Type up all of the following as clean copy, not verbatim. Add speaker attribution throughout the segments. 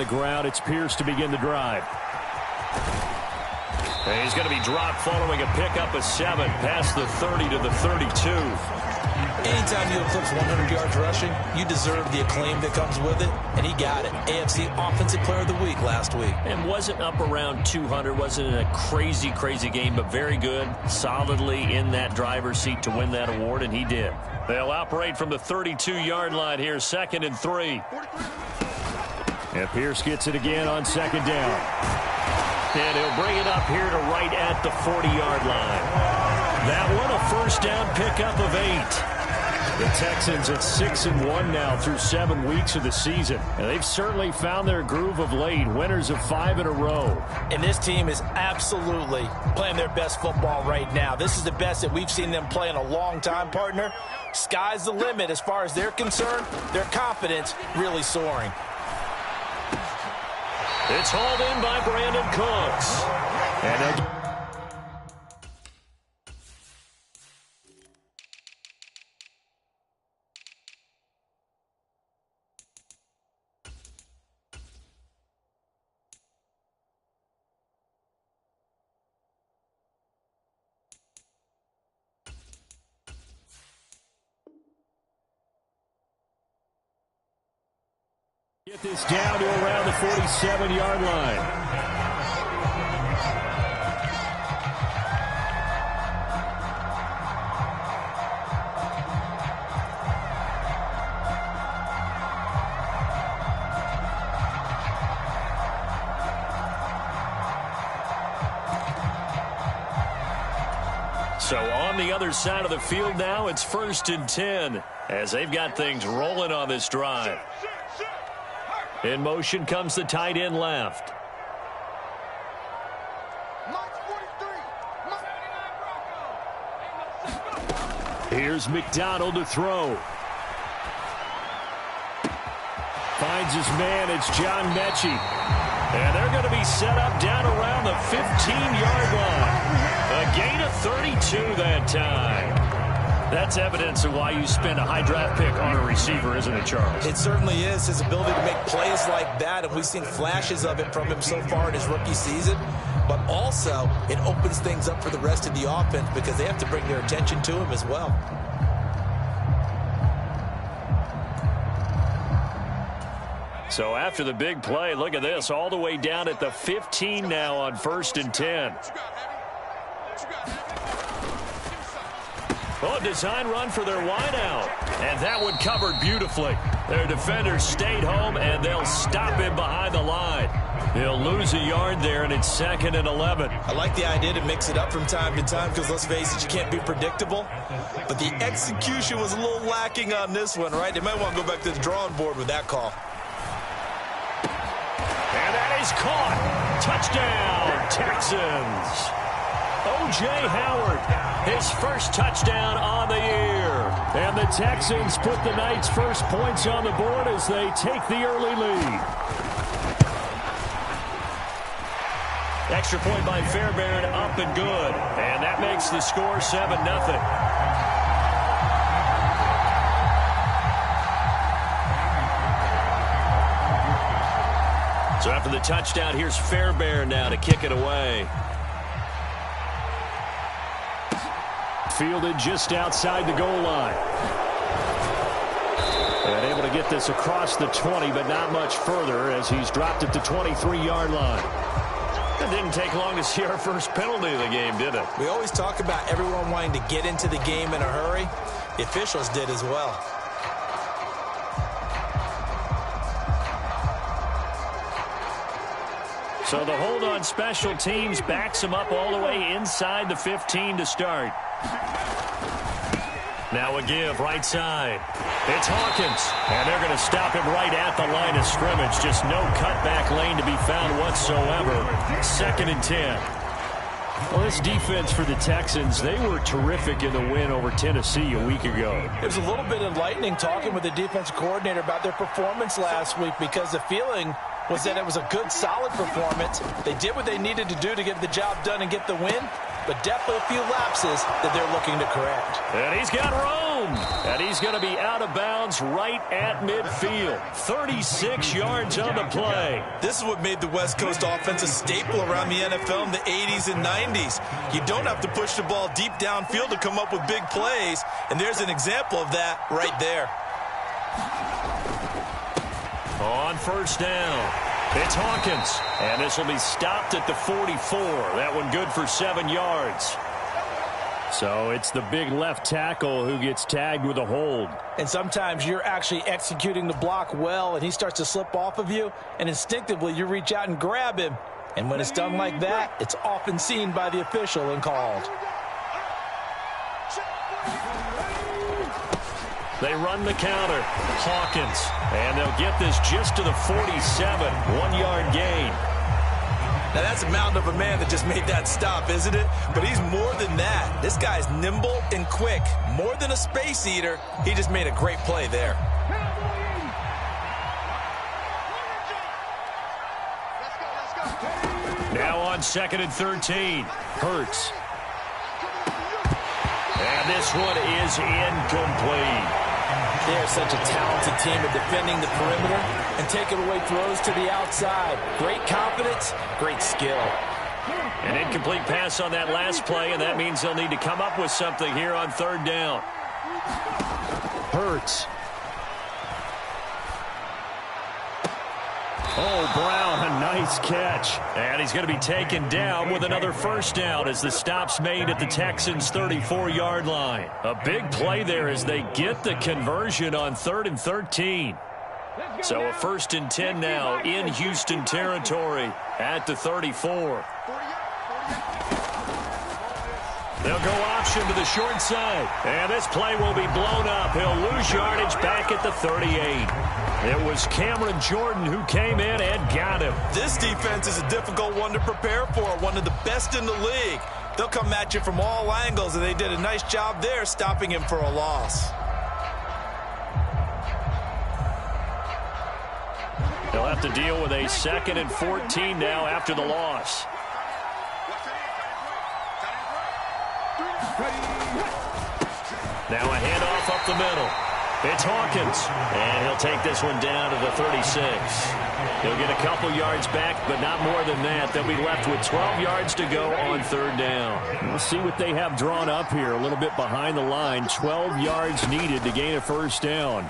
Speaker 1: the ground. It's Pierce to begin the drive. And he's going to be dropped following a pickup of 7 past the 30 to the 32.
Speaker 2: Anytime you eclipse 100 yards rushing, you deserve the acclaim that comes with it, and he got it. AFC Offensive Player of the Week last week.
Speaker 1: And wasn't up around 200, wasn't a crazy, crazy game, but very good, solidly in that driver's seat to win that award, and he did. They'll operate from the 32-yard line here, 2nd and 3. And Pierce gets it again on 2nd down. And he'll bring it up here to right at the 40-yard line. That one, a first down pickup of 8. The Texans at 6-1 now through 7 weeks of the season. And they've certainly found their groove of late, winners of 5 in a row.
Speaker 2: And this team is absolutely playing their best football right now. This is the best that we've seen them play in a long time, partner. Sky's the limit as far as they're concerned. Their confidence really soaring.
Speaker 1: It's hauled in by Brandon Cooks. And get this down to around the 47-yard line. So on the other side of the field now, it's 1st and 10 as they've got things rolling on this drive. In motion comes the tight end left. Here's McDonald to throw. Finds his man. It's John Mechie. And they're going to be set up down around the 15-yard line. A gain of 32 that time. That's evidence of why you spend a high draft pick on a receiver, isn't it, Charles?
Speaker 2: It certainly is. His ability to make plays like that, and we've seen flashes of it from him so far in his rookie season. But also, it opens things up for the rest of the offense because they have to bring their attention to him as well.
Speaker 1: So after the big play, look at this, all the way down at the 15 now on 1st and 10. Oh, design run for their wideout. And that one covered beautifully. Their defenders stayed home, and they'll stop him behind the line. He'll lose a yard there, and it's 2nd and 11.
Speaker 2: I like the idea to mix it up from time to time because, let's face it, you can't be predictable. But the execution was a little lacking on this one, right? They might want to go back to the drawing board with that call.
Speaker 1: And that is caught. Touchdown, Texans. O.J. Howard, his first touchdown on the year. And the Texans put the Knights' first points on the board as they take the early lead. Extra point by Fairbairn, up and good. And that makes the score 7-0. So after the touchdown, here's Fairbairn now to kick it away. Fielded just outside the goal line. And able to get this across the 20, but not much further as he's dropped at the 23-yard line. It didn't take long to see our first penalty of the game, did it?
Speaker 2: We always talk about everyone wanting to get into the game in a hurry. The officials did as well.
Speaker 1: So the hold on special teams backs him up all the way inside the 15 to start. Now a give right side. It's Hawkins, and they're going to stop him right at the line of scrimmage. Just no cutback lane to be found whatsoever. 2nd and 10. Well, this defense for the Texans, they were terrific in the win over Tennessee a week ago.
Speaker 2: It was a little bit enlightening talking with the defensive coordinator about their performance last week because the feeling was that it was a good, solid performance. They did what they needed to do to get the job done and get the win, but definitely a few lapses that they're looking to correct.
Speaker 1: And he's got room. Boom! And he's going to be out of bounds right at midfield. 36 yards on the play.
Speaker 2: This is what made the West Coast offense a staple around the NFL in the 80s and 90s. You don't have to push the ball deep downfield to come up with big plays, and there's an example of that right there.
Speaker 1: On first down, it's Hawkins, and this will be stopped at the 44. That one good for 7 yards. So it's the big left tackle who gets tagged with a hold.
Speaker 2: And sometimes you're actually executing the block well, and he starts to slip off of you, and instinctively you reach out and grab him. And when it's done like that, it's often seen by the official and called.
Speaker 1: They run the counter. Hawkins. And they'll get this just to the 47. 1 yard gain.
Speaker 2: Now, that's a mountain of a man that just made that stop, isn't it? But he's more than that. This guy's nimble and quick. More than a space eater, he just made a great play there.
Speaker 1: Now on 2nd and 13. Hurts. And this one is incomplete.
Speaker 2: They're such a talented team at defending the perimeter and taking away throws to the outside. Great confidence, great skill.
Speaker 1: An incomplete pass on that last play, and that means they'll need to come up with something here on 3rd down. Hurts. Oh, Brown, a nice catch. And he's going to be taken down with another first down as the stop's made at the Texans' 34-yard line. A big play there as they get the conversion on 3rd and 13. So a 1st and 10 now in Houston territory at the 34. They'll go option to the short side. And this play will be blown up. He'll lose yardage back at the 38. It was Cameron Jordan who came in and got him.
Speaker 2: This defense is a difficult one to prepare for, one of the best in the league. They'll come at you from all angles, and they did a nice job there stopping him for a loss.
Speaker 1: They'll have to deal with a 2nd and 14 now after the loss. Now a handoff up the middle. It's Hawkins, and he'll take this one down to the 36. He'll get a couple yards back, but not more than that. They'll be left with 12 yards to go on 3rd down. We'll see what they have drawn up here, a little bit behind the line. 12 yards needed to gain a first down.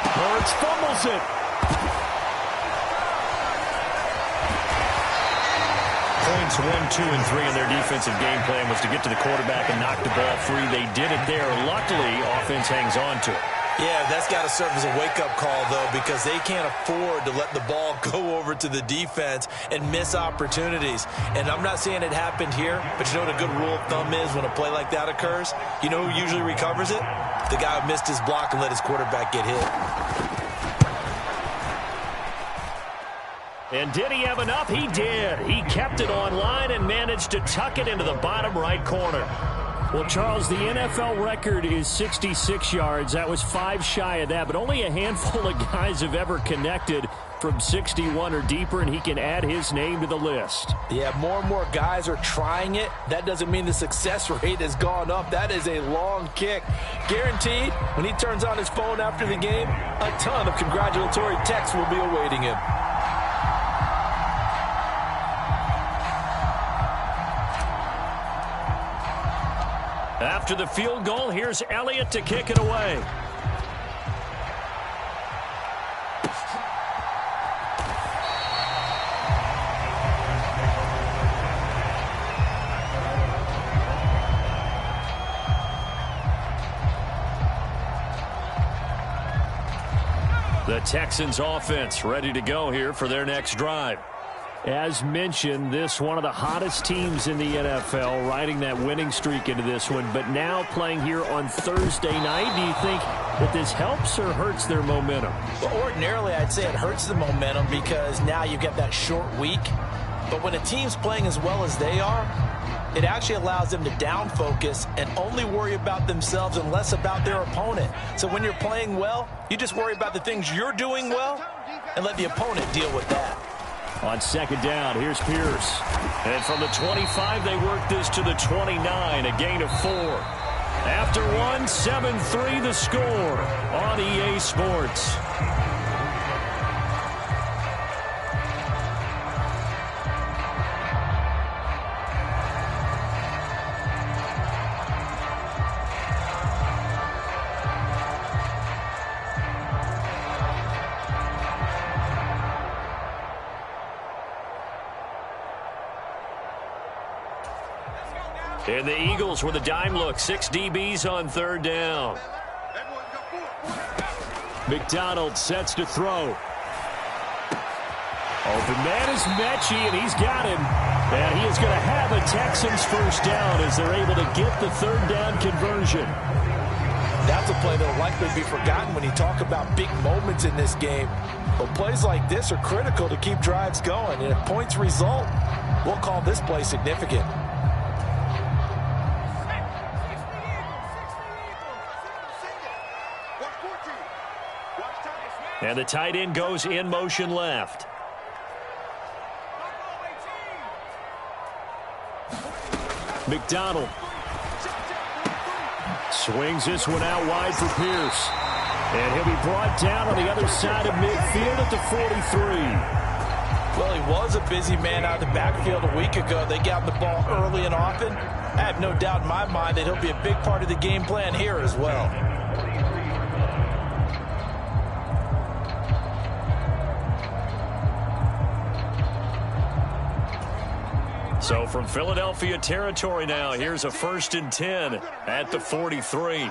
Speaker 1: Hurts fumbles it. Points 1, 2, and 3 in their defensive game plan was to get to the quarterback and knock the ball free. They did it there. Luckily, offense hangs on to it.
Speaker 2: Yeah, that's got to serve as a wake-up call, though, because they can't afford to let the ball go over to the defense and miss opportunities. And I'm not saying it happened here, but you know what a good rule of thumb is when a play like that occurs? You know who usually recovers it? The guy who missed his block and let his quarterback get hit.
Speaker 1: And did he have enough? He did. He kept it on line and managed to tuck it into the bottom right corner. Well, Charles, the NFL record is 66 yards. That was 5 shy of that, but only a handful of guys have ever connected from 61 or deeper, and he can add his name to the list.
Speaker 2: Yeah, more and more guys are trying it. That doesn't mean the success rate has gone up. That is a long kick. Guaranteed, when he turns on his phone after the game, a ton of congratulatory texts will be awaiting him.
Speaker 1: After the field goal, here's Elliott to kick it away. The Texans offense ready to go here for their next drive. As mentioned, this one of the hottest teams in the NFL, riding that winning streak into this one, but now playing here on Thursday night. Do you think that this helps or hurts their momentum?
Speaker 2: Well, ordinarily, I'd say it hurts the momentum because now you get that short week. But when a team's playing as well as they are, it actually allows them to down focus and only worry about themselves and less about their opponent. So when you're playing well, you just worry about the things you're doing well and let the opponent deal with that.
Speaker 1: On second down, here's Pierce. And from the 25, they work this to the 29, a gain of 4. After one, 7-3 the score on EA Sports. And the Eagles with a dime look. 6 DBs on third down. McDonald sets to throw. Open man is Mechie, and he's got him. And he is going to have a Texans first down as they're able to get the third down conversion.
Speaker 2: That's a play that will likely be forgotten when you talk about big moments in this game. But plays like this are critical to keep drives going. And if points result, we'll call this play significant.
Speaker 1: And the tight end goes in motion left. McDonald swings this one out wide for Pierce. And he'll be brought down on the other side of midfield at the 43.
Speaker 2: Well, he was a busy man out of the backfield a week ago. They got the ball early and often. I have no doubt in my mind that he'll be a big part of the game plan here as well.
Speaker 1: So from Philadelphia territory now, here's a 1st and 10 at the 43.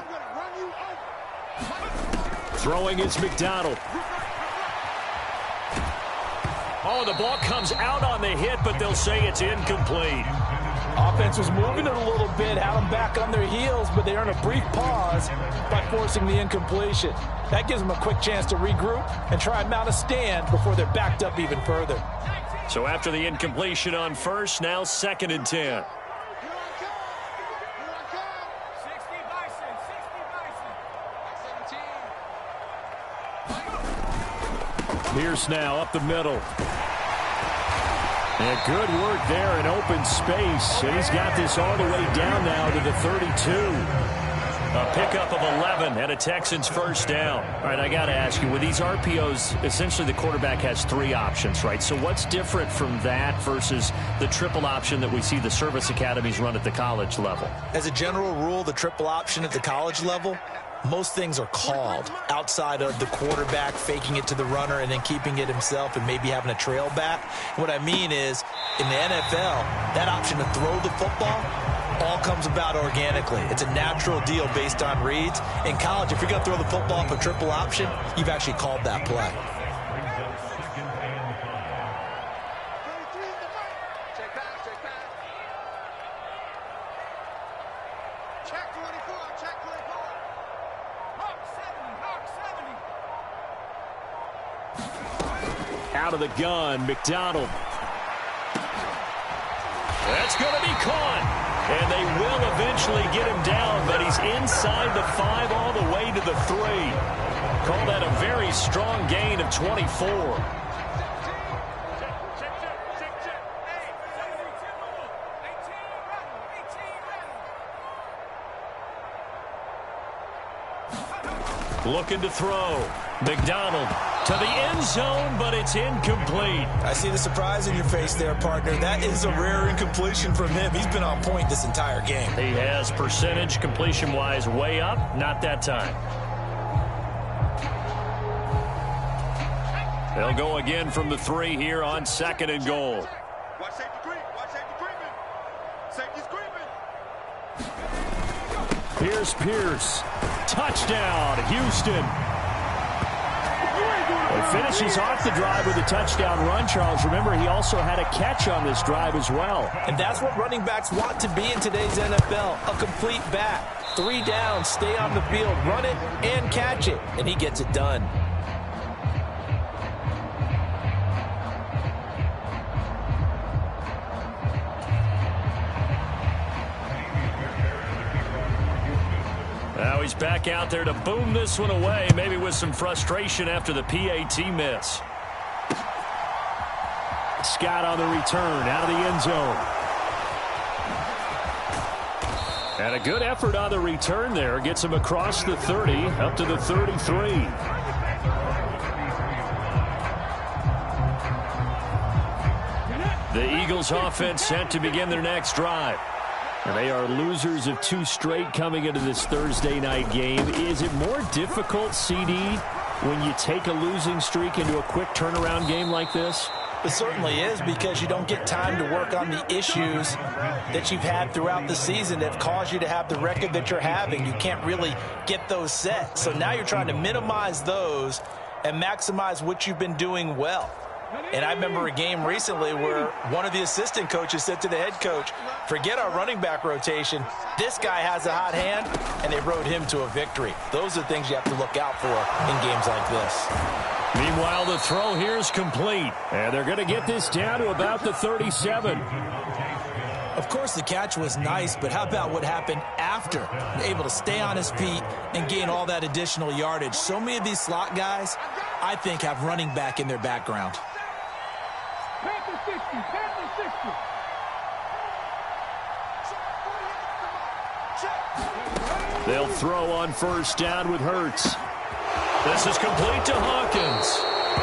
Speaker 1: Throwing is McDonald. Oh, the ball comes out on the hit, but they'll say it's incomplete.
Speaker 2: Offense was moving it a little bit, had them back on their heels, but they earned a brief pause by forcing the incompletion. That gives them a quick chance to regroup and try and mount a stand before they're backed up even further.
Speaker 1: So after the incompletion on first, now 2nd and 10. Pierce now up the middle. And good work there in open space. And he's got this all the way down now to the 32. A pickup of 11 and a Texans first down. All right, I got to ask you, with these RPOs, essentially the quarterback has 3 options, right? So what's different from that versus the triple option that we see the service academies run at the college level?
Speaker 2: As a general rule, the triple option at the college level, most things are called outside of the quarterback faking it to the runner and then keeping it himself and maybe having a trail back. What I mean is, in the NFL, that option to throw the football all comes about organically. It's a natural deal based on reads. In college, if you're going to throw the football up a triple option, you've actually called that play.
Speaker 1: Out of the gun, McDonald. That's going to be caught. And they will eventually get him down, but he's inside the 5 all the way to the 3. Call that a very strong gain of 24. Looking to throw. McDonald to the end zone, but it's incomplete.
Speaker 2: I see the surprise in your face there, partner. That is a rare incompletion from him. He's been on point this entire game.
Speaker 1: He has percentage completion-wise way up. Not that time. They'll go again from the 3 here on 2nd and goal.
Speaker 3: Watch safety creep. Watch safety creeping. Safety's creeping.
Speaker 1: Pierce. Touchdown, Houston. He finishes off the drive with a touchdown run, Charles. Remember, he also had a catch on this drive as well.
Speaker 2: And that's what running backs want to be in today's NFL, a complete back. 3 downs, stay on the field, run it, and catch it. And he gets it done.
Speaker 1: Now he's back out there to boom this one away, maybe with some frustration after the PAT miss. Scott on the return, out of the end zone. And a good effort on the return there. Gets him across the 30, up to the 33. The Eagles offense set to begin their next drive. And they are losers of 2 straight coming into this Thursday night game. Is it more difficult, CD, when you take a losing streak into a quick turnaround game like this?
Speaker 2: It certainly is, because you don't get time to work on the issues that you've had throughout the season that have caused you to have the record that you're having. You can't really get those set. So now you're trying to minimize those and maximize what you've been doing well. And I remember a game recently where one of the assistant coaches said to the head coach, forget our running back rotation. This guy has a hot hand, and they rode him to a victory. Those are things you have to look out for in games like this.
Speaker 1: Meanwhile, the throw here is complete. And they're going to get this down to about the 37.
Speaker 4: Of course, the catch was nice, but how about what happened after? Able to stay on his feet and gain all that additional yardage. So many of these slot guys, I think, have running back in their background.
Speaker 3: Panther 60, Panther 60.
Speaker 1: They'll throw on first down with Hurts. This is complete to Hawkins.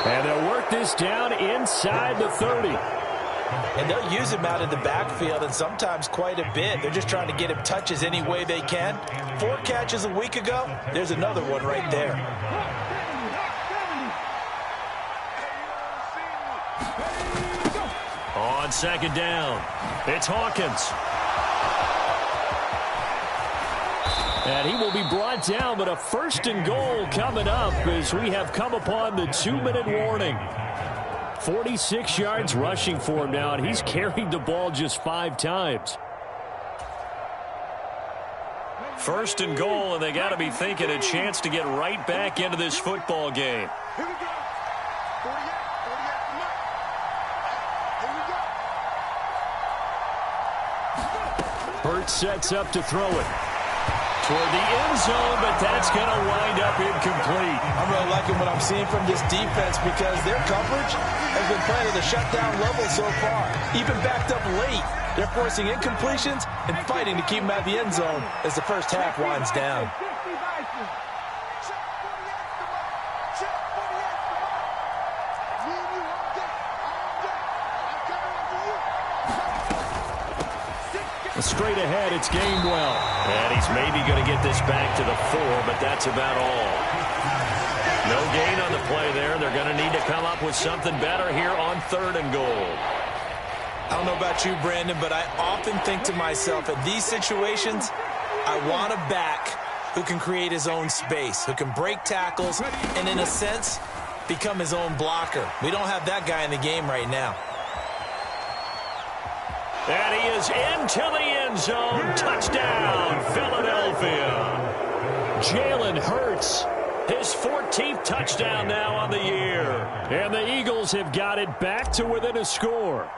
Speaker 1: And they'll work this down inside the 30.
Speaker 2: And they'll use him out in the backfield, and sometimes quite a bit. They're just trying to get him touches any way they can. 4 catches a week ago. There's another one right there.
Speaker 1: On second down, it's Hawkins. And he will be brought down, but a 1st and goal coming up as we have come upon the 2-minute warning. 46 yards rushing for him now, and he's carried the ball just 5 times. 1st and goal, and they got to be thinking a chance to get right back into this football game.
Speaker 3: Here we go. 48, 48, come on. Here we go.
Speaker 1: Hurts sets up to throw it toward the end zone, but that's going to wind up incomplete.
Speaker 2: I'm really liking what I'm seeing from this defense, because their coverage has been playing at a shutdown level so far. Even backed up late, they're forcing incompletions and fighting to keep them out of the end zone as the first half winds down.
Speaker 1: Straight ahead, it's Gainwell. And he's maybe going to get this back to the 4, but that's about all. No gain on the play there. They're going to need to come up with something better here on 3rd and goal.
Speaker 2: I don't know about you, Brandon, but I often think to myself, in these situations, I want a back who can create his own space, who can break tackles, and in a sense, become his own blocker. We don't have that guy in the game right now.
Speaker 1: And he is into the end zone. Touchdown, Philadelphia. Jalen Hurts, his 14th touchdown now on the year. And the Eagles have got it back to within a score.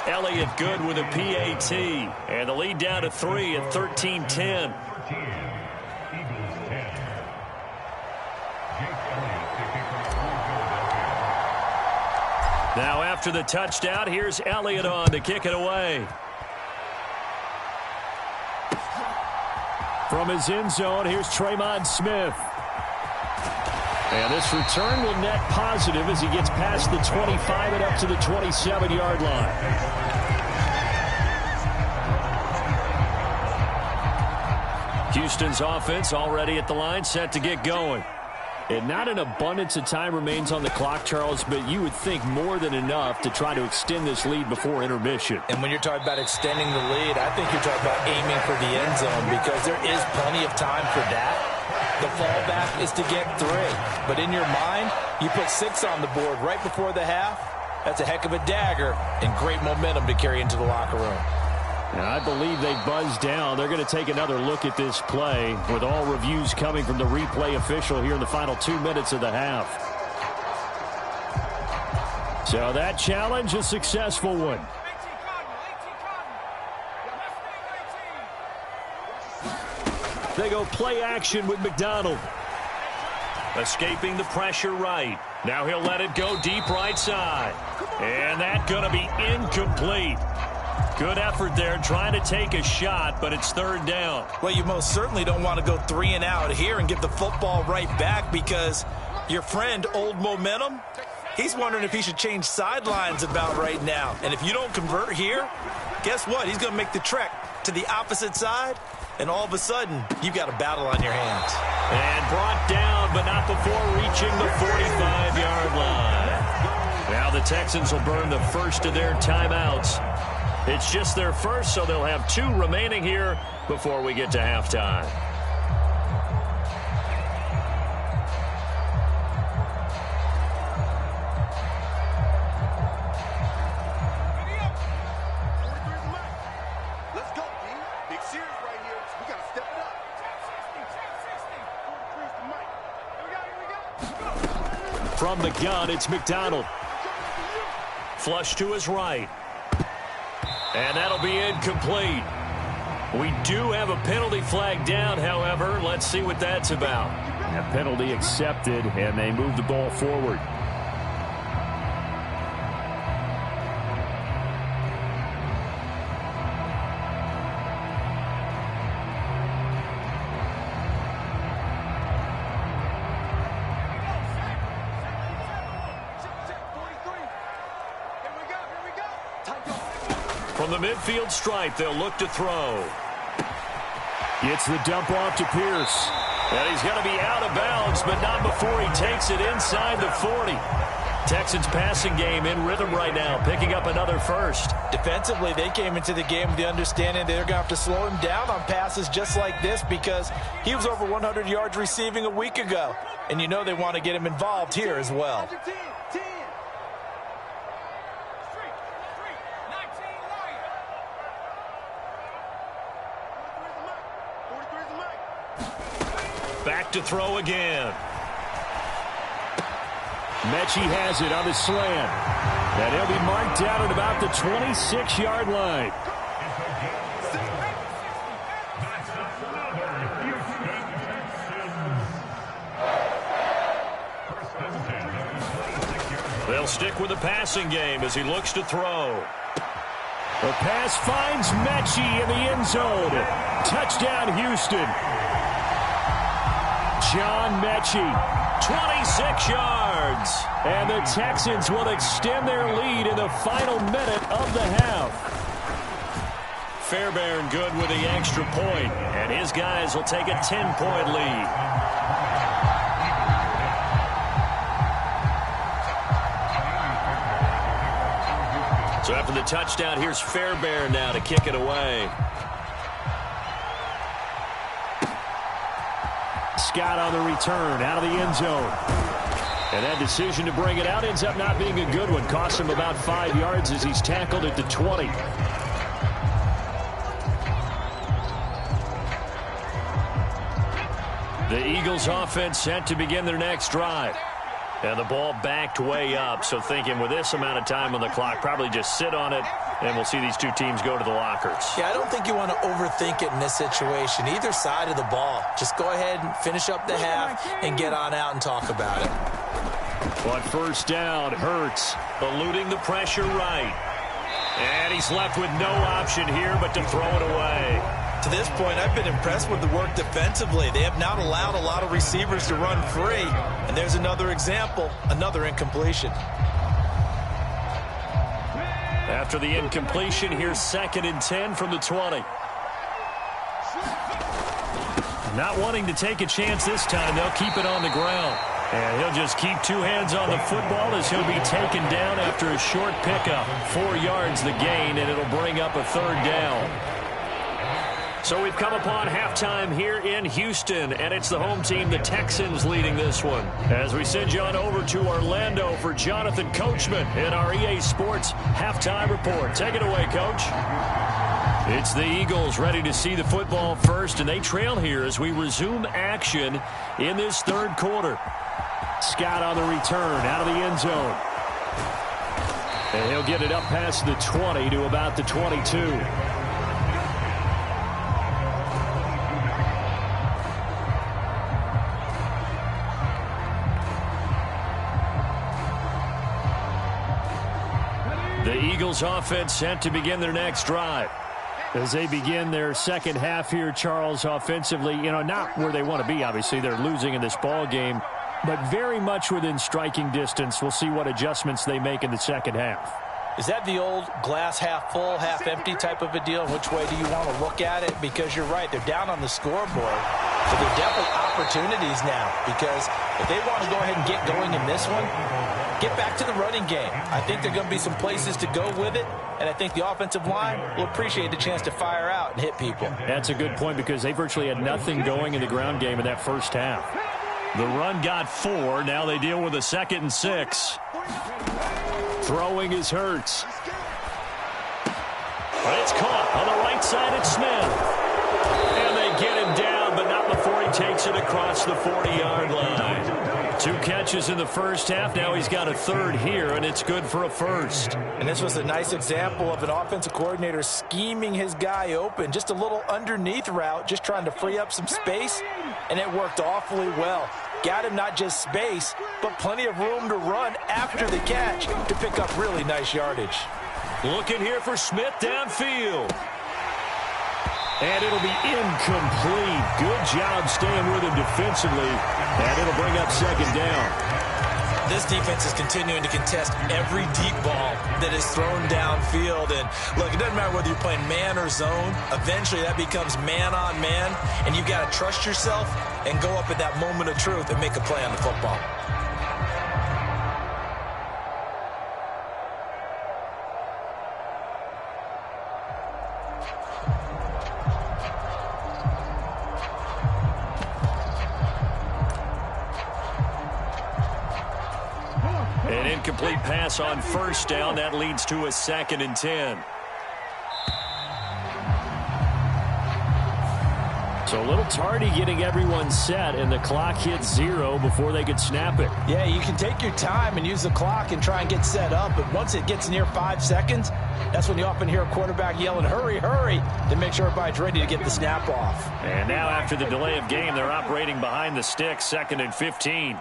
Speaker 1: Elliott good with a PAT. And the lead down to 3 at 13-10. Now after the touchdown, here's Elliott on to kick it away. From his end zone, here's Tremont Smith. And this return will net positive as he gets past the 25 and up to the 27-yard line. Houston's offense already at the line, set to get going. And not an abundance of time remains on the clock, Charles, but you would think more than enough to try to extend this lead before intermission.
Speaker 2: And when you're talking about extending the lead, I think you're talking about aiming for the end zone, because there is plenty of time for that. The fallback is to get 3. But in your mind, you put 6 on the board right before the half. That's a heck of a dagger and great momentum to carry into the locker room.
Speaker 1: Now, I believe they buzzed down. They're going to take another look at this play, with all reviews coming from the replay official here in the final 2 minutes of the half. So that challenge, a successful one. They go play action with McDonald. Escaping the pressure right. Now he'll let it go deep right side. And that's going to be incomplete. Good effort there trying to take a shot, but it's third down.
Speaker 4: Well, you most certainly don't want to go 3 and out here and get the football right back because your friend, Old Momentum, he's wondering if he should change sidelines about right now. And if you don't convert here, guess what? He's going to make the trek to the opposite side, and all of a sudden, you've got a battle on your hands.
Speaker 1: And brought down, but not before reaching the 45-yard line. Now the Texans will burn the first of their timeouts. It's just their first, so they'll have 2 remaining here before we get to halftime.
Speaker 3: Let's go, D. Big series right here. We got to step it up.
Speaker 1: From the gun, it's McDonald. Flush to his right. And that'll be incomplete. We do have a penalty flag down, however. Let's see what that's about.
Speaker 5: A penalty accepted, and they move the ball forward.
Speaker 1: From the midfield stripe, they'll look to throw.
Speaker 5: Gets the dump off to Pierce.
Speaker 1: And he's going to be out of bounds, but not before he takes it inside the 40. Texans passing game in rhythm right now, picking up another first.
Speaker 4: Defensively, they came into the game with the understanding they're going to have to slow him down on passes just like this because he was over 100 yards receiving a week ago. And you know they want to get him involved here as well.
Speaker 1: Back to throw again.
Speaker 5: Mechie has it on the slant. And he'll be marked down at about the 26-yard line.
Speaker 1: They'll stick with the passing game as he looks to throw.
Speaker 5: The pass finds Mechie in the end zone. Touchdown, Houston. John Mechie.
Speaker 1: 26 yards.
Speaker 5: And the Texans will extend their lead in the final minute of the half.
Speaker 1: Fairbairn good with the extra point, and his guys will take a 10-point lead. So after the touchdown, here's Fairbairn now to kick it away.
Speaker 5: Scott on the return out of the end zone. And that decision to bring it out ends up not being a good one. Costs him about 5 yards as he's tackled at the 20.
Speaker 1: The Eagles offense set to begin their next drive. And the ball backed way up, so thinking with this amount of time on the clock, probably just sit on it, and we'll see these two teams go to the lockers.
Speaker 4: Yeah, I don't think you want to overthink it in this situation. Either side of the ball. Just go ahead and finish up the half and get on out and talk about it.
Speaker 5: But first down, Hurts.
Speaker 1: Eluding the pressure right. And he's left with no option here but to throw it away.
Speaker 4: To this point, I've been impressed with the work defensively. They have not allowed a lot of receivers to run free. And there's another example, another incompletion.
Speaker 1: After the incompletion, here's 2nd and 10 from the 20. Not wanting to take a chance this time, they'll keep it on the ground. And he'll just keep 2 hands on the football as he'll be taken down after a short pickup. 4 yards the gain, and it'll bring up a 3rd down. So we've come upon halftime here in Houston, and it's the home team, the Texans, leading this one. As we send you on over to Orlando for Jonathan Coachman in our EA Sports Halftime Report. Take it away, Coach. It's the Eagles ready to see the football first, and they trail here as we resume action in this 3rd quarter.
Speaker 5: Scott on the return out of the end zone. And he'll get it up past the 20 to about the 22.
Speaker 1: The Eagles offense set to begin their next drive.
Speaker 5: As they begin their second half here, Charles, offensively, not where they want to be, obviously. They're losing in this ball game, but very much within striking distance. We'll see what adjustments they make in the second half.
Speaker 2: Is that the old glass half full, half empty type of a deal? Which way do you want to look at it? Because you're right, they're down on the scoreboard. So there are definitely opportunities now, because if they want to go ahead and get going in this one, get back to the running game. I think there are going to be some places to go with it, and I think the offensive line will appreciate the chance to fire out and hit people.
Speaker 5: That's a good point, because they virtually had nothing going in the ground game in that first half.
Speaker 1: The run got 4. Now they deal with a 2nd and 6.
Speaker 5: Throwing is Hurts.
Speaker 1: But it's caught on the right side. It's Smith. And they get him down, but not before he takes it across the 40-yard line. 2 catches in the first half. Now he's got a 3rd here, and it's good for a 1st.
Speaker 2: And this was a nice example of an offensive coordinator scheming his guy open. Just a little underneath route, just trying to free up some space, and it worked awfully well. Got him not just space, but plenty of room to run after the catch to pick up really nice yardage.
Speaker 1: Looking here for Smith downfield.
Speaker 5: And it'll be incomplete. Good job staying with him defensively. And it'll bring up 2nd down.
Speaker 4: This defense is continuing to contest every deep ball that is thrown downfield. And look, it doesn't matter whether you're playing man or zone. Eventually that becomes man on man. And you've got to trust yourself and go up at that moment of truth and make a play on the football.
Speaker 1: An incomplete pass on 1st down. That leads to a 2nd and 10.
Speaker 5: So a little tardy getting everyone set, and the clock hits 0 before they could snap it.
Speaker 2: Yeah, you can take your time and use the clock and try and get set up, but once it gets near 5 seconds, that's when you often hear a quarterback yelling, hurry, hurry, to make sure everybody's ready to get the snap off.
Speaker 1: And now after the delay of game, they're operating behind the sticks, 2nd and 15.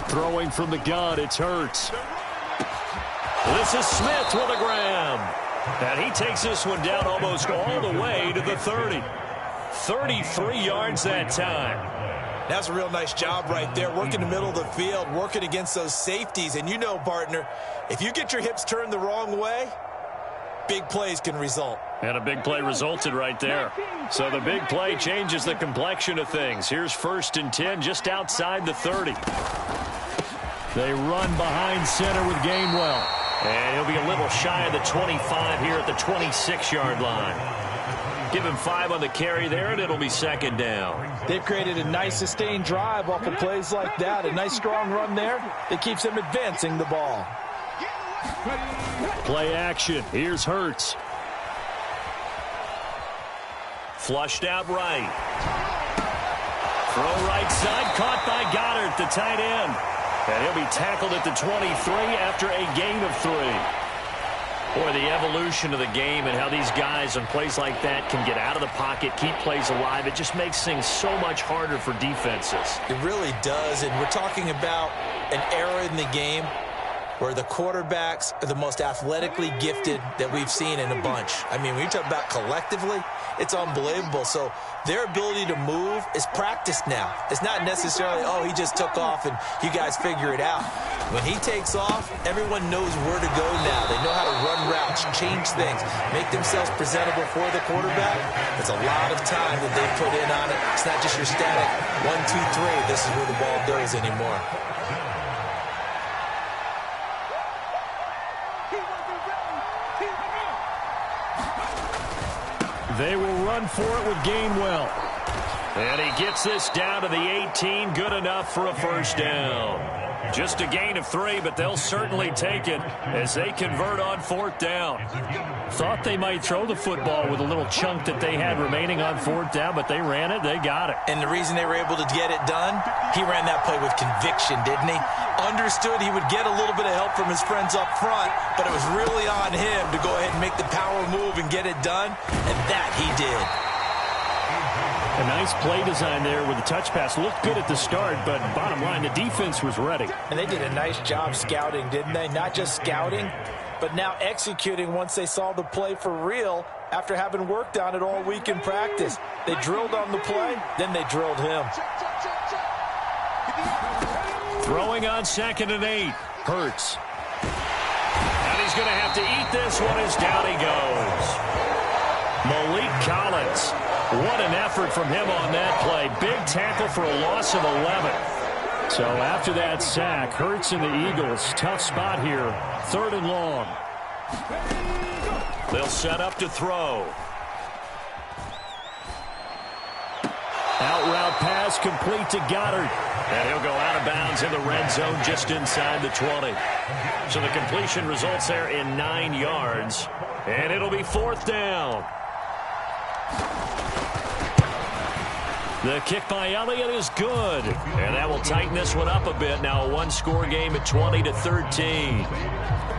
Speaker 5: Throwing from the gun, it's Hurts.
Speaker 1: This is Smith with a grab. And he takes this one down almost all the way to the 30. 33 yards that time.
Speaker 4: That's a real nice job right there, working the middle of the field, working against those safeties. And you know, partner, if you get your hips turned the wrong way, big plays can result.
Speaker 1: And a big play resulted right there. So the big play changes the complexion of things. Here's 1st and 10 just outside the 30.
Speaker 5: They run behind center with Gainwell.
Speaker 1: And he'll be a little shy of the 25 here at the 26-yard line. Give him 5 on the carry there, and it'll be 2nd down.
Speaker 2: They've created a nice sustained drive off of plays like that. A nice strong run there that keeps them advancing the ball.
Speaker 5: Play action. Here's Hurts.
Speaker 1: Flushed out right. Throw right side, caught by Goddard, the tight end. And he'll be tackled at the 23 after a gain of 3. Boy, the evolution of the game and how these guys on plays like that can get out of the pocket, keep plays alive, it just makes things so much harder for defenses.
Speaker 4: It really does, and we're talking about an era in the game where the quarterbacks are the most athletically gifted that we've seen in a bunch. I mean, when you talk about collectively, it's unbelievable. So their ability to move is practiced now. It's not necessarily, oh, he just took off and you guys figure it out. When he takes off, everyone knows where to go now. They know how to run routes, change things, make themselves presentable for the quarterback. It's a lot of time that they put in on it. It's not just your static 1, 2, 3. This is where the ball goes anymore.
Speaker 5: They will run for it with Gainwell.
Speaker 1: And he gets this down to the 18. Good enough for a 1st down. Just a gain of 3, but they'll certainly take it as they convert on 4th down.
Speaker 5: Thought they might throw the football with a little chunk that they had remaining on 4th down, but they ran it. They got it.
Speaker 4: And the reason they were able to get it done, he ran that play with conviction, didn't he? Understood he would get a little bit of help from his friends up front, but it was really on him to go ahead and make the power move and get it done, and that he did.
Speaker 5: A nice play design there with the touch pass. Looked good at the start, but bottom line, the defense was ready.
Speaker 2: And they did a nice job scouting, didn't they? Not just scouting, but now executing once they saw the play for real after having worked on it all week in practice. They drilled on the play, then they drilled him.
Speaker 1: Throwing on 2nd and 8. Hurts. And he's going to have to eat this one as down he goes. Malik Collins. What an effort from him on that play. Big tackle for a loss of 11.
Speaker 5: So after that sack, Hurts and the Eagles, tough spot here. 3rd and long.
Speaker 1: They'll set up to throw.
Speaker 5: Out route pass complete to Goddard.
Speaker 1: And he'll go out of bounds in the red zone just inside the 20. So the completion results there in 9 yards. And it'll be 4th down. The kick by Elliott is good. And that will tighten this one up a bit. Now a one-score game at 20-13.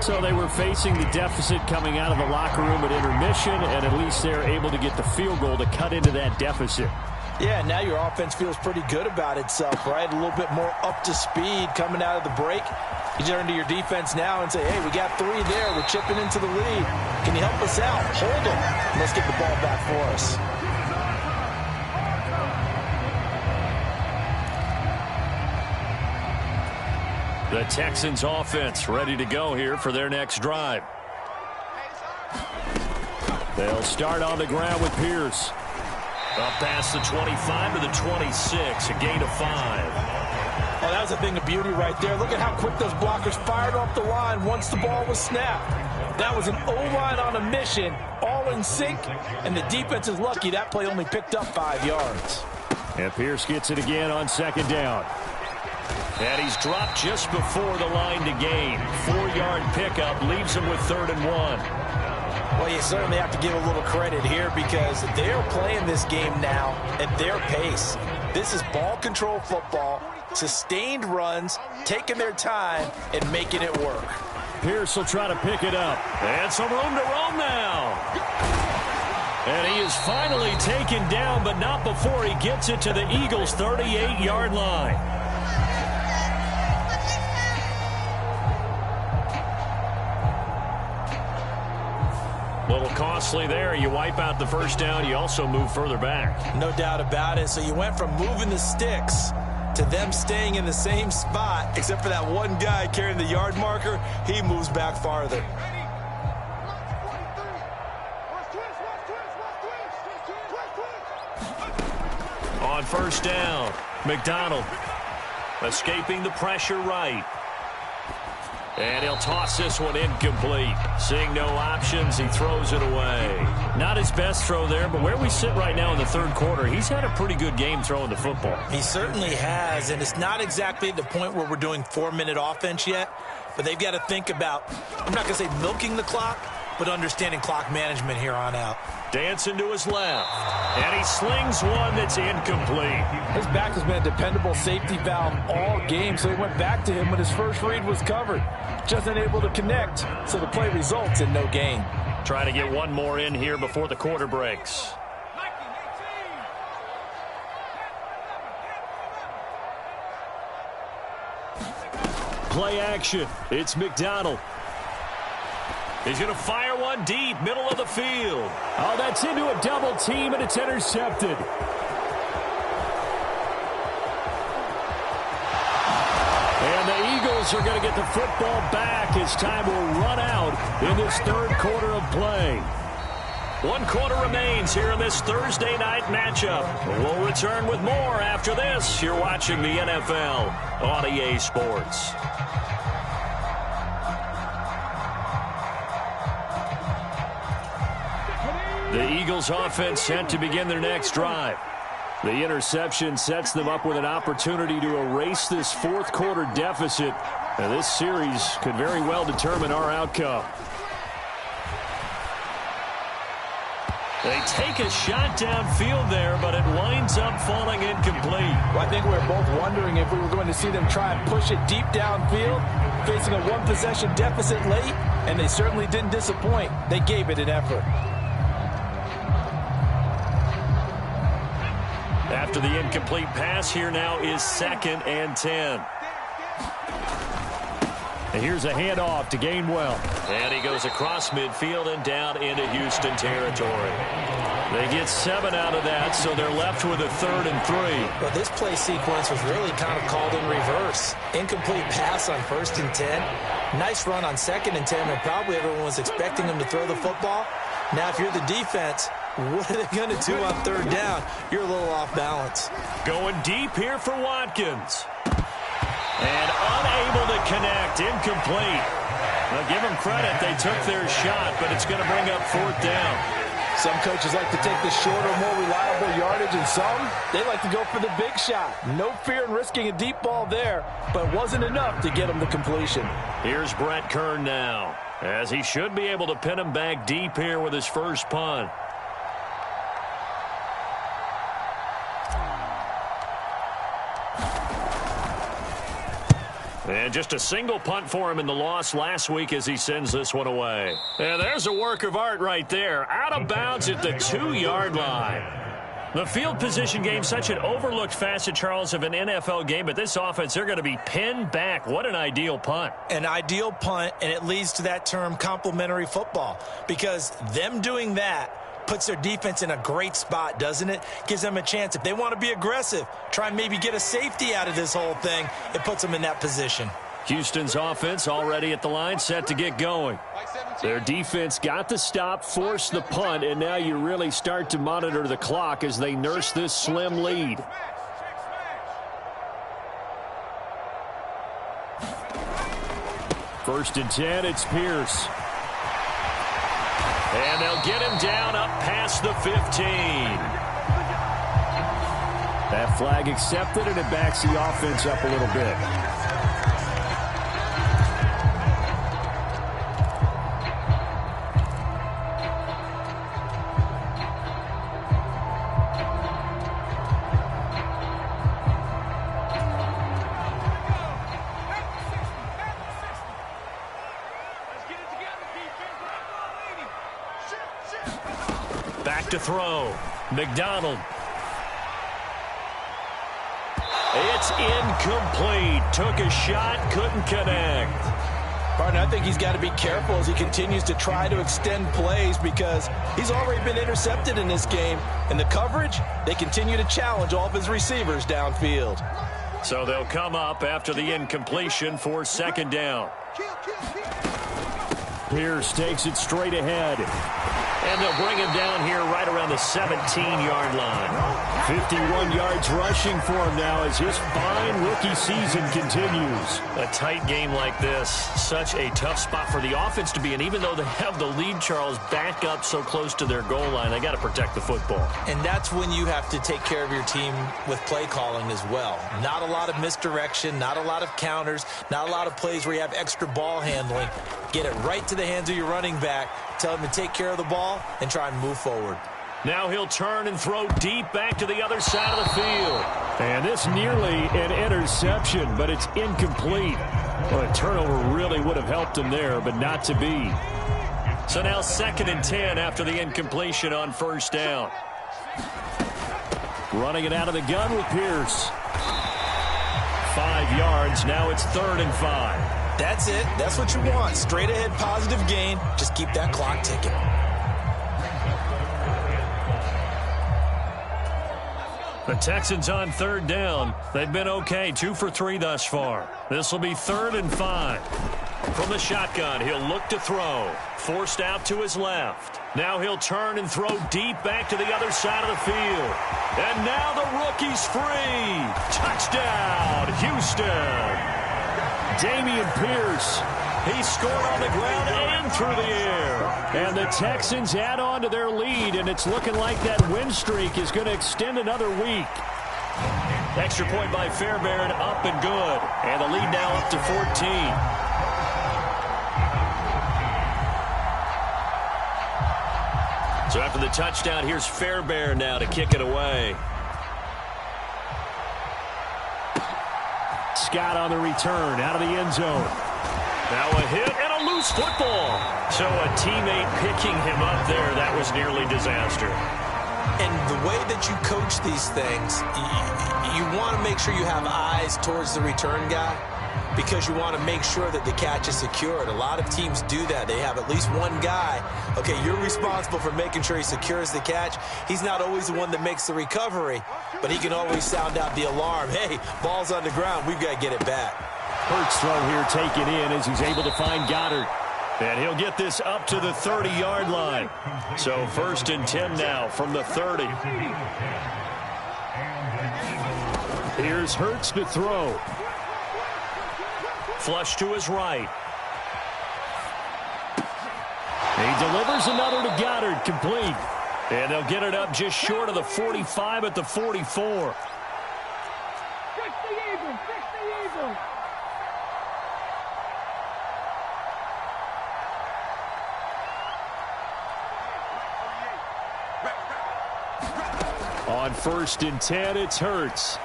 Speaker 5: So they were facing the deficit coming out of the locker room at intermission, and at least they're able to get the field goal to cut into that deficit.
Speaker 2: Yeah, now your offense feels pretty good about itself, right? A little bit more up to speed coming out of the break. You turn to your defense now and say, hey, we got 3 there. We're chipping into the lead. Can you help us out? Hold them. Let's get the ball back for us.
Speaker 1: The Texans offense ready to go here for their next drive.
Speaker 5: They'll start on the ground with Pierce.
Speaker 1: Up past the 25 to the 26, a gain of 5.
Speaker 2: Oh, that was a thing of beauty right there. Look at how quick those blockers fired off the line once the ball was snapped. That was an O-line on a mission, all in sync, and the defense is lucky that play only picked up 5 yards.
Speaker 5: And Pierce gets it again on 2nd down.
Speaker 1: And he's dropped just before the line to gain. 4-yard pickup leaves him with 3rd and 1.
Speaker 2: Well, you certainly have to give a little credit here because they're playing this game now at their pace. This is ball control football, sustained runs, taking their time, and making it work.
Speaker 5: Pierce will try to pick it up.
Speaker 1: And some room to roam now. And he is finally taken down, but not before he gets it to the Eagles' 38-yard line. Little costly there. You wipe out the 1st down. You also move further back.
Speaker 2: No doubt about it. So you went from moving the sticks to them staying in the same spot, except for that one guy carrying the yard marker. He moves back farther.
Speaker 1: On 1st down, McDonald escaping the pressure right. And he'll toss this one incomplete. Seeing no options, he throws it away.
Speaker 5: Not his best throw there, but where we sit right now in the 3rd quarter, he's had a pretty good game throwing the football.
Speaker 2: He certainly has, and it's not exactly at the point where we're doing 4-minute offense yet, but they've got to think about, I'm not going to say milking the clock, but understanding clock management here on out.
Speaker 1: Dancing to his left, and he slings one that's incomplete.
Speaker 2: His back has been a dependable safety valve all game, so he went back to him when his first read was covered. Just unable to connect, so the play results in no gain.
Speaker 1: Trying to get one more in here before the quarter breaks.
Speaker 5: Play action. It's McDonald.
Speaker 1: He's going to fire one deep, middle of the field.
Speaker 5: Oh, that's into a double team, and it's intercepted. And the Eagles are going to get the football back as time will run out in this 3rd quarter of play.
Speaker 1: 1 quarter remains here in this Thursday night matchup. We'll return with more after this. You're watching the NFL on EA Sports. The Eagles offense set to begin their next drive.
Speaker 5: The interception sets them up with an opportunity to erase this 4th quarter deficit. And this series could very well determine our outcome.
Speaker 1: They take a shot downfield there, but it winds up falling incomplete.
Speaker 2: Well, I think we were both wondering if we were going to see them try and push it deep downfield, facing a 1-possession deficit late, and they certainly didn't disappoint. They gave it an effort.
Speaker 1: After the incomplete pass, here now is 2nd and 10.
Speaker 5: And here's a handoff to Gainwell.
Speaker 1: And he goes across midfield and down into Houston territory. They get 7 out of that, so they're left with a 3rd and 3.
Speaker 4: Well, this play sequence was really kind of called in reverse. Incomplete pass on 1st and 10. Nice run on 2nd and 10, and probably everyone was expecting him to throw the football. Now, if you're the defense, what are they going to do on 3rd down? You're a little off balance.
Speaker 1: Going deep here for Watkins. And unable to connect, incomplete. Now, give them credit, they took their shot, but it's going to bring up 4th down.
Speaker 2: Some coaches like to take the shorter, more reliable yardage, and some, they like to go for the big shot. No fear in risking a deep ball there, but it wasn't enough to get him the completion.
Speaker 1: Here's Brett Kern now, as he should be able to pin him back deep here with his first punt. And just a single punt for him in the loss last week as he sends this one away. And there's a work of art right there. Out of bounds at the 2-yard line. The field position game, such an overlooked facet, Charles, of an NFL game. But this offense, they're going to be pinned back. What an ideal punt.
Speaker 4: An ideal punt, and it leads to that term complementary football. Because them doing that puts their defense in a great spot, doesn't it? Gives them a chance. If they want to be aggressive, try and maybe get a safety out of this whole thing, it puts them in that position.
Speaker 1: Houston's offense already at the line, set to get going.
Speaker 5: Their defense got the stop, forced the punt, and now you really start to monitor the clock as they nurse this slim lead. First and 10, it's Pierce.
Speaker 1: And they'll get him down up past the 15.
Speaker 5: That flag accepted, and it backs the offense up a little bit.
Speaker 1: Back to throw. McDonald. It's incomplete. Took a shot, couldn't connect.
Speaker 2: Partner, I think he's got to be careful as he continues to try to extend plays because he's already been intercepted in this game. And the coverage, they continue to challenge all of his receivers downfield.
Speaker 1: So they'll come up after the incompletion for 2nd down.
Speaker 5: Pierce takes it straight ahead.
Speaker 1: And they'll bring him down here right around the 17-yard line.
Speaker 5: 51 yards rushing for him now as his fine rookie season continues.
Speaker 1: A tight game like this, such a tough spot for the offense to be in. Even though they have the lead, Charles, back up so close to their goal line, they got to protect the football.
Speaker 4: And that's when you have to take care of your team with play calling as well. Not a lot of misdirection, not a lot of counters, not a lot of plays where you have extra ball handling. Get it right to the hands of your running back. Tell him to take care of the ball and try and move forward.
Speaker 1: Now he'll turn and throw deep back to the other side of the field.
Speaker 5: And this nearly an interception, but it's incomplete. Well, a turnover really would have helped him there, but not to be.
Speaker 1: So now 2nd and 10 after the incompletion on 1st down.
Speaker 5: Running it out of the gun with Pierce.
Speaker 1: 5 yards. Now it's 3rd and 5.
Speaker 4: That's it. That's what you want. Straight ahead positive gain. Just keep that clock ticking.
Speaker 1: The Texans on 3rd down. They've been okay. 2 for 3 thus far. This will be 3rd and 5. From the shotgun, he'll look to throw. Forced out to his left. Now he'll turn and throw deep back to the other side of the field. And now the rookie's free. Touchdown, Houston.
Speaker 5: Dameon Pierce.
Speaker 1: He scored on the ground and through the air.
Speaker 5: And the Texans add on to their lead, and it's looking like that win streak is going to extend another week.
Speaker 1: Extra point by Fairbairn, up and good. And the lead now up to 14. So after the touchdown, here's Fairbairn now to kick it away.
Speaker 5: Scott on the return, out of the end zone.
Speaker 1: Now a hit and a loose football. So a teammate picking him up there, that was nearly disaster.
Speaker 4: And the way that you coach these things, you want to make sure you have eyes towards the return guy because you want to make sure that the catch is secured. A lot of teams do that. They have at least one guy. Okay, you're responsible for making sure he secures the catch. He's not always the one that makes the recovery, but he can always sound out the alarm. Hey, ball's on the ground. We've got to get it back.
Speaker 5: Hurts throw here taken in as he's able to find Goddard. And he'll get this up to the 30-yard line. So 1st and 10 now from the 30. Here's Hurts to throw.
Speaker 1: Flush to his right.
Speaker 5: He delivers another to Goddard, complete. And they'll get it up just short of the 45 at the 44. On 1st and 10, it's Hurts.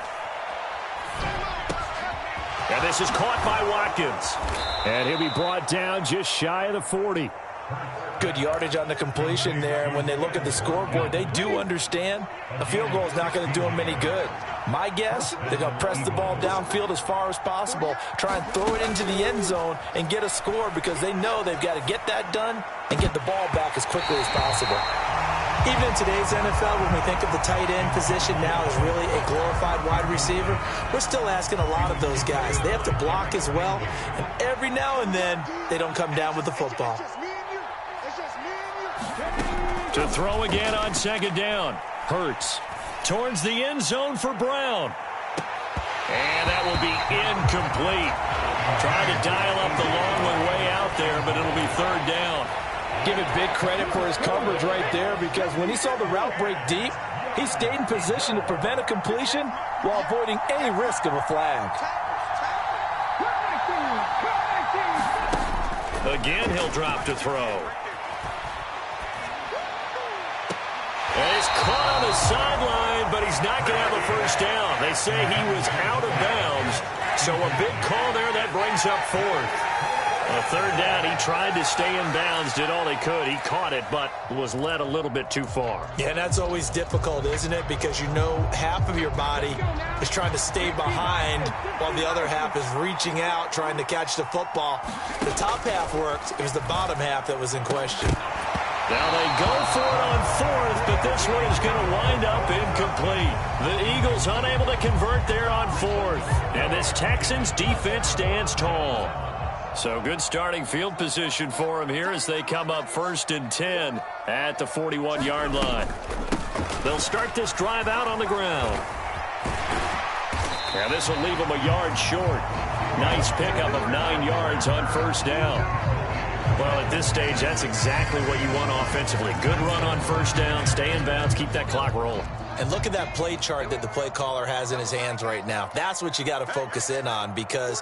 Speaker 1: And this is caught by Watkins.
Speaker 5: And he'll be brought down just shy of the 40.
Speaker 2: Good yardage on the completion there. And when they look at the scoreboard, they do understand a field goal is not going to do them any good. My guess, they're going to press the ball downfield as far as possible, try and throw it into the end zone and get a score because they know they've got to get that done and get the ball back as quickly as possible.
Speaker 4: Even in today's NFL, when we think of the tight end position now as really a glorified wide receiver, we're still asking a lot of those guys. They have to block as well, and every now and then, they don't come down with the football.
Speaker 1: To throw again on 2nd down. Hurts towards the end zone for Brown. And that will be incomplete. Trying to dial up the long one way out there, but it'll be 3rd down.
Speaker 2: Give it big credit for his coverage right there because when he saw the route break deep, he stayed in position to prevent a completion while avoiding any risk of a flag.
Speaker 1: Again, he'll drop to throw. And he's caught on the sideline, but he's not going to have a 1st down. They say he was out of bounds, so a big call there that brings up 4th. On 3rd down, he tried to stay in bounds, did all he could. He caught it, but was led a little bit too far.
Speaker 4: Yeah, and that's always difficult, isn't it? Because you know half of your body is trying to stay behind while the other half is reaching out, trying to catch the football. The top half worked. It was the bottom half that was in question.
Speaker 1: Now they go for it on 4th, but this one is going to wind up incomplete. The Eagles unable to convert there on 4th. And this Texans defense stands tall. So good starting field position for them here as they come up 1st and 10 at the 41-yard line. They'll start this drive out on the ground. And this will leave them a yard short. Nice pickup of 9 yards on 1st down. Well, at this stage, that's exactly what you want offensively. Good run on 1st down, stay in bounds, keep that clock rolling.
Speaker 4: And look at that play chart that the play caller has in his hands right now. That's what you got to focus in on because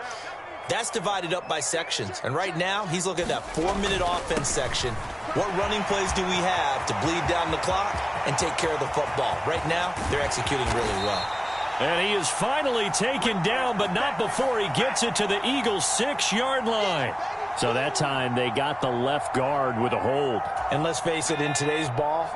Speaker 4: that's divided up by sections. And right now, he's looking at that 4-minute offense section. What running plays do we have to bleed down the clock and take care of the football? Right now, they're executing really well.
Speaker 1: And he is finally taken down, but not before he gets it to the Eagles' 6-yard line.
Speaker 5: So that time, they got the left guard with a hold.
Speaker 2: And let's face it, in today's ball,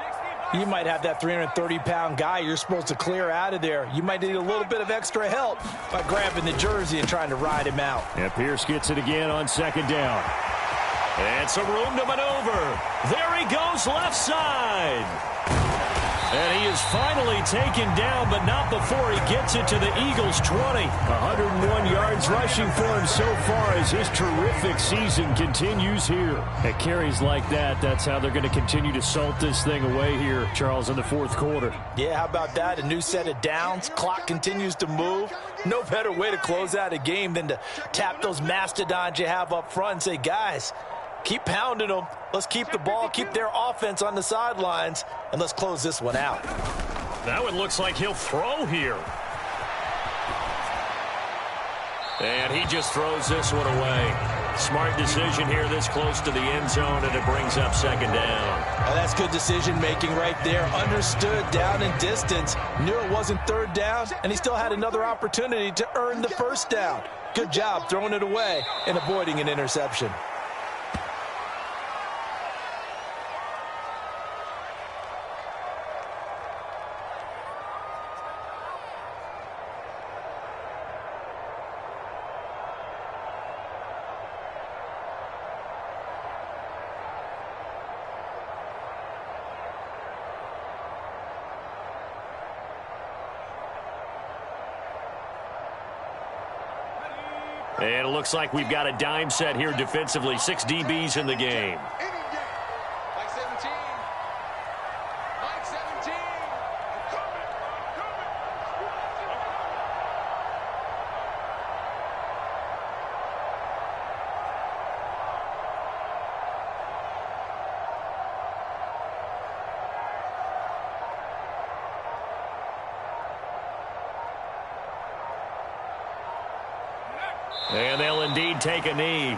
Speaker 2: you might have that 330-pound guy you're supposed to clear out of there. You might need a little bit of extra help by grabbing the jersey and trying to ride him out.
Speaker 5: And Pierce gets it again on 2nd down.
Speaker 1: And some room to maneuver. There he goes, left side. And he is finally taken down, but not before he gets it to the Eagles' 20.
Speaker 5: 101 yards rushing for him so far as his terrific season continues here. At carries like that, that's how they're going to continue to salt this thing away here, Charles, in the 4th quarter.
Speaker 2: Yeah, how about that? A new set of downs. Clock continues to move. No better way to close out a game than to tap those mastodons you have up front and say, guys, keep pounding them. Let's keep the ball, keep their offense on the sidelines, and let's close this one out.
Speaker 1: Now it looks like he'll throw here. And he just throws this one away. Smart decision here this close to the end zone, and it brings up 2nd down.
Speaker 2: Well, that's good decision-making right there. Understood down and distance. Knew it wasn't 3rd down, and he still had another opportunity to earn the 1st down. Good job throwing it away and avoiding an interception.
Speaker 1: And it looks like we've got a dime set here defensively. 6 DBs in the game.
Speaker 3: Like 17. Like 17.
Speaker 1: And they'll indeed take a knee.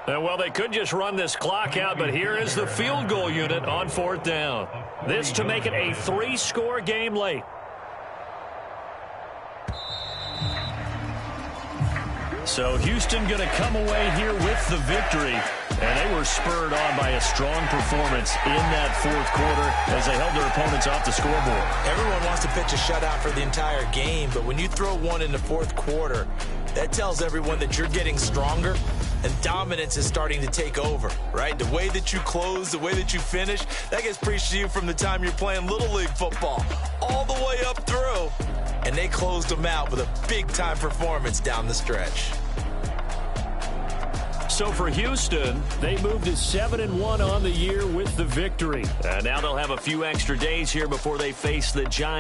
Speaker 1: Well, they could just run this clock out, but here is the field goal unit on 4th down. This to make it a 3-score game late. So Houston going to come away here with the victory. And they were spurred on by a strong performance in that 4th quarter as they held their opponents off the scoreboard.
Speaker 4: Everyone wants to pitch a shutout for the entire game, but when you throw one in the 4th quarter, that tells everyone that you're getting stronger and dominance is starting to take over, right? The way that you close, the way that you finish, that gets preached to you from the time you're playing Little League football all the way up through. And they closed them out with a big-time performance down the stretch.
Speaker 1: So for Houston,
Speaker 5: They moved to 7-1 on the year with the victory.
Speaker 1: now they'll have a few extra days here before they face the Giants.